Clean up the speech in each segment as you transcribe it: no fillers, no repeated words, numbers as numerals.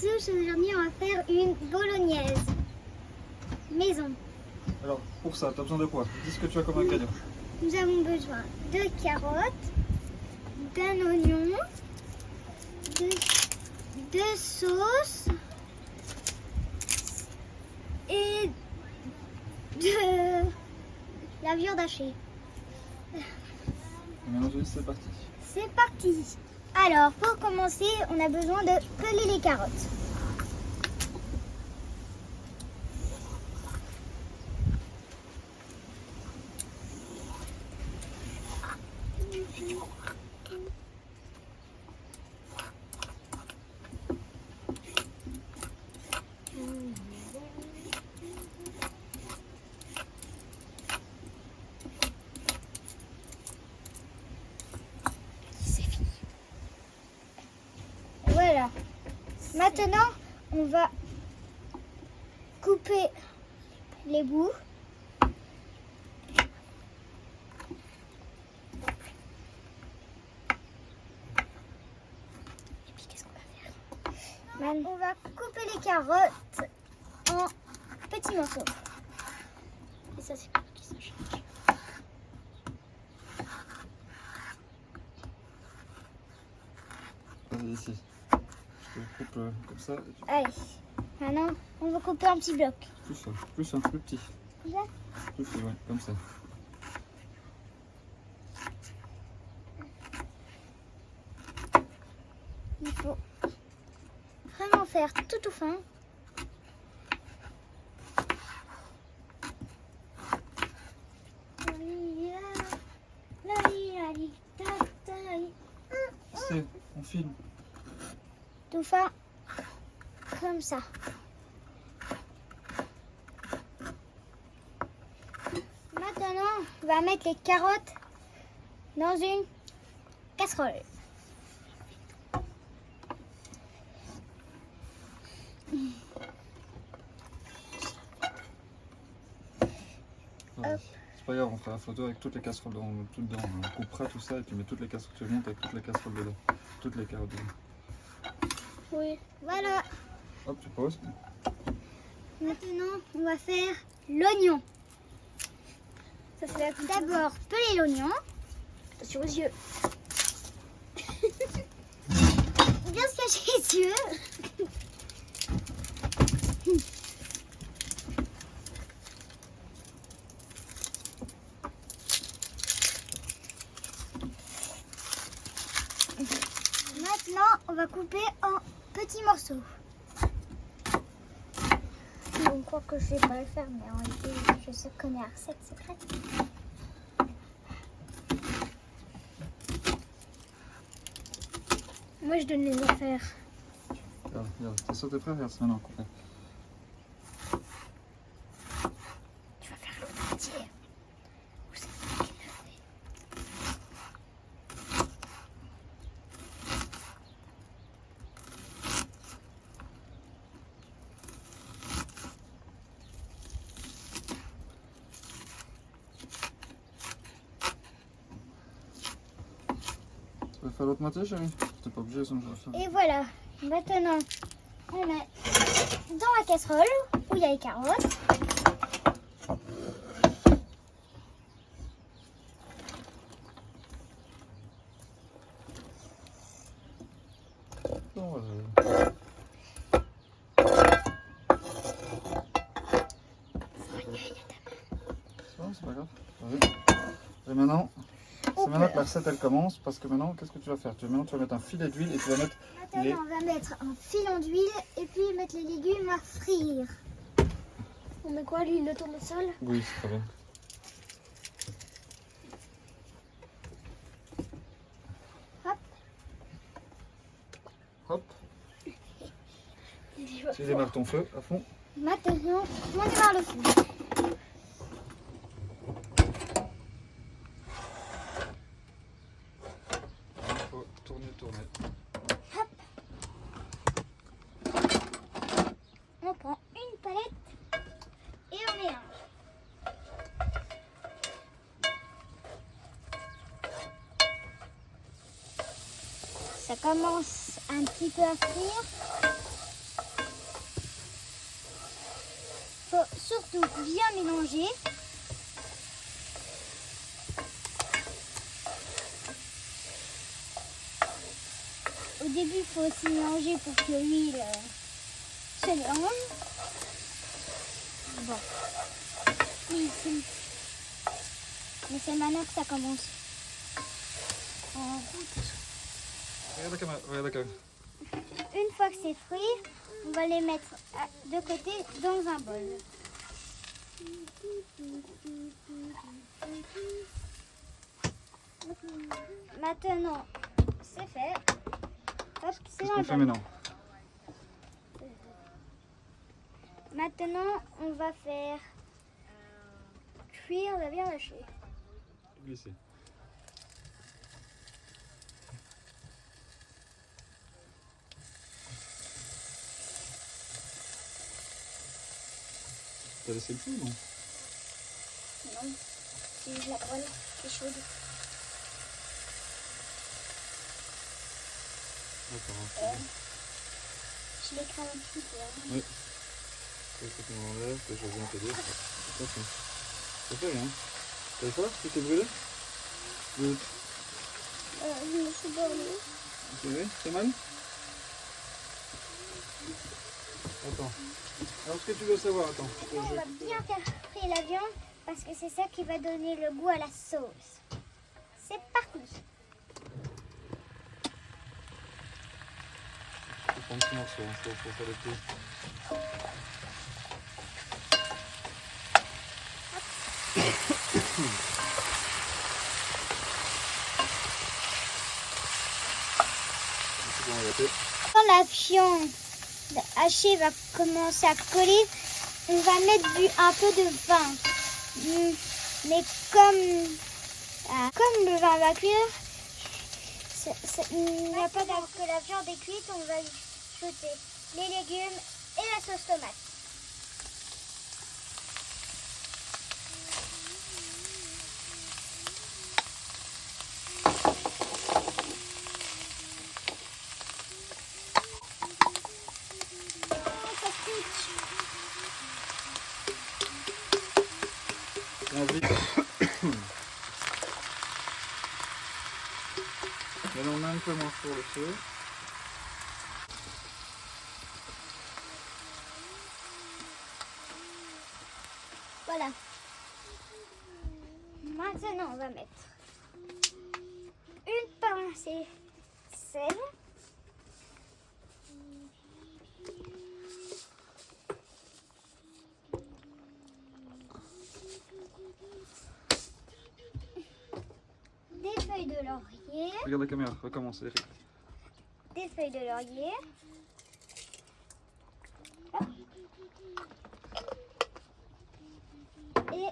tous, aujourd'hui on va faire une bolognaise maison. Alors pour ça, tu as besoin de quoi? Dis ce que tu as comme ingrédient. Nous avons besoin de carottes, d'un oignon, de sauce et de la viande hachée. Maintenant c'est parti. C'est parti. Alors pour commencer, on a besoin de peler les carottes. Voilà. Maintenant, on va couper les bouts. Et puis, qu'est-ce qu'on va faire? On va couper les carottes en petits morceaux. Et ça, c'est pour qu'ils se changent. Vas-y ici. Je te coupe comme ça. Allez, maintenant, on va couper en petits blocs. Plus un plus petit. Là. Plus petit, ouais, comme ça. Il faut vraiment faire tout fin. C'est, on filme. Tout fin, comme ça. Maintenant, on va mettre les carottes dans une casserole. Ouais, c'est pas grave, on fera la photo avec toutes les casseroles tout dedans. On coupera tout ça et tu mets toutes les casseroles. Tu montes avec toutes les casseroles dedans. Toutes les carottes dedans. Oui. Voilà. Hop, tu poses. Maintenant, on va faire l'oignon. Ça fait d'abord peler l'oignon. Attention aux yeux. Bien se cacher les yeux. Maintenant, on va couper en petits morceaux. On croit que je sais pas le faire, mais en réalité, je sais connais la recette secrète. Moi, je donne les affaires. Regarde, t'as sauté prêt, regarde, c'est maintenant coupé. Tu vas faire l'autre moitié. Où c'est toi qui l'as fait? Tu veux faire l'autre moitié, chérie? T'es pas obligé, sinon je vais faire. Et voilà. Maintenant, on met dans la casserole où il y a les carottes. Non, c'est pas grave. Vas-y. Et maintenant, c'est maintenant que la recette elle commence parce que maintenant, qu'est-ce que tu vas faire? Maintenant, tu vas mettre un filet d'huile et tu vas mettre les. Maintenant, on va mettre un filon d'huile et puis mettre les légumes à frire. On met quoi, l'huile de tournesol? Oui, c'est très bien. Hop. Hop. Tu démarres ton feu à fond. Maintenant, on démarre le feu. Il faut tourner. Hop. On prend une palette et on mélange. Ça commence un petit peu à frire. bien mélanger. Au début, il faut aussi mélanger pour que l'huile se mélange. Bon. Oui, ici. Mais c'est maintenant que ça commence. En route. Regarde la caméra, regarde la caméra. Une fois que c'est frit, on va les mettre de côté dans un bol. Maintenant, c'est fait. Hop, c'est Qu'est-ce dans qu'on le fait bol. maintenant? Maintenant, on va faire cuire la viande hachée. Glisser. T'as laissé le feu, non? Non, c'est la poêle qui est chaude. D'accord. Je l'écrase un petit peu. Oui. Qu'est-ce que tu m'enlèves? Que je viens t'aider. Attention. Ça fait rien. T'as vu ça? Tu t'es brûlé? Oui. Je me suis brûlée. C'est vrai? C'est mal? Attends. Alors, ce que tu veux savoir, attends. On va bien faire frire la viande parce que c'est ça qui va donner le goût à la sauce. C'est parti. Je prends un petit morceau, hein, pour faire le tout. Quand la viande hachée va commencer à coller, on va mettre un peu de vin. Mais comme le vin va cuire, il n'y a pas d'avance que la viande est cuite, on va ajouter les légumes et la sauce tomate. Maintenant, on met un peu moins sur le feu. Voilà. Maintenant, on va mettre une pincée de sel. Des feuilles de laurier. Regarde la caméra, recommence, Eric. Des feuilles de laurier. Hop. Et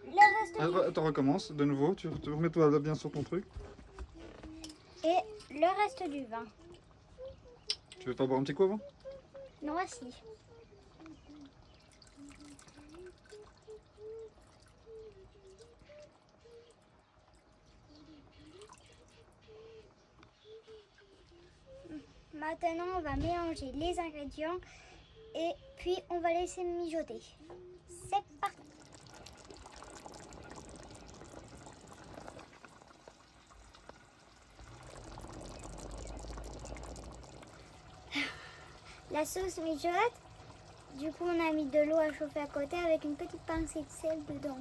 le reste Attends, recommence de nouveau. Tu remets-toi bien sur ton truc. et le reste du vin. Tu veux pas boire un petit coup avant? Non, si. Maintenant, on va mélanger les ingrédients et puis on va laisser mijoter. C'est parti. La sauce mijote. Du coup, on a mis de l'eau à chauffer à côté avec une petite pincée de sel dedans.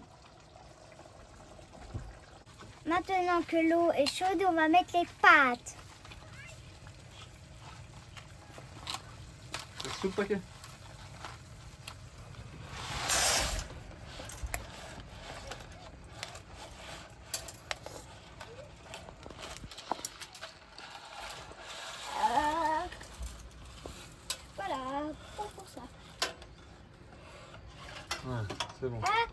Maintenant que l'eau est chaude, on va mettre les pâtes. C'est sous le paquet. Voilà, pour ça. Ouais, c'est bon. Ah,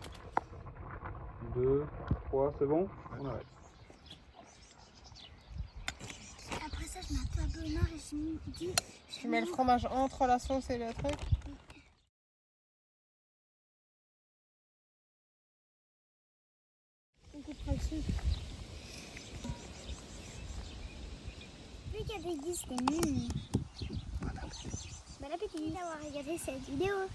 2, 3, c'est bon? On arrête. après ça, je mets un peu de noir et je me dis... Tu mets le fromage entre la sauce et le truc. Vu qu'il y a des guises, c'était nul. Bon appétit d'avoir regardé cette vidéo.